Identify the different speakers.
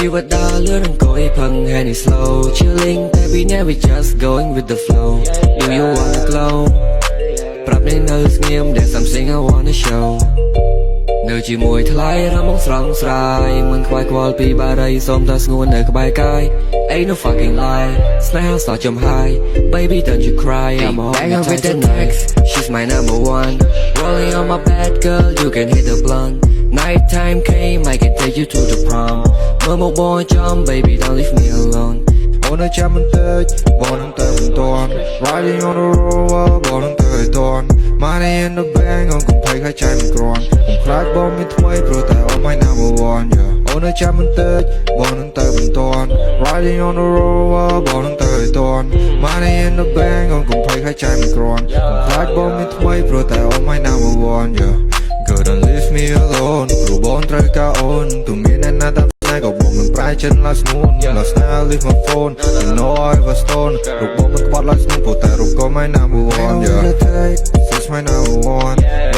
Speaker 1: vật đã lướt đang cối phăng hand is slow chilling baby now we just going with the flow do you wanna glow Prap nên nơi nghiêm để something I wanna show nơi chỉ mùi thay ra mong srong srai mình khoai qual pi ba đây xôm ta nguồn nơi cái bài cay ain't no fucking lie snail start jump high baby don't you cry I'm a home with the next she's my number one rolling on my bed girl you can hit the blunt night time came I can take you to the prom mơ một boy jump baby don't leave me alone
Speaker 2: Ôn ở chăm mình tết, bỏ nâng tờ mình toàn Riding on the road, bỏ nâng tờ hơi toàn Money in the bank, on cùng thấy khai trái mình còn Cùng crack bomb mình thuê, pro tại all my number one yeah. Ôn ở chăm mình tết, bỏ nâng tờ mình toàn Riding on the road, bỏ nâng tờ hơi toàn Money in the bank, on cùng thấy khai trái mình còn Cùng crack bomb mình thuê, pro tại all my number one yeah. Girl don't leave me alone, pro bốn trời cao ôn Tụi mình anh ta Này có bọn mình prai chân last moon Last night I leave my phone You know I was stone Rục bọn mình có bot last moon Phụ tại rục có my number one yeah. This my number one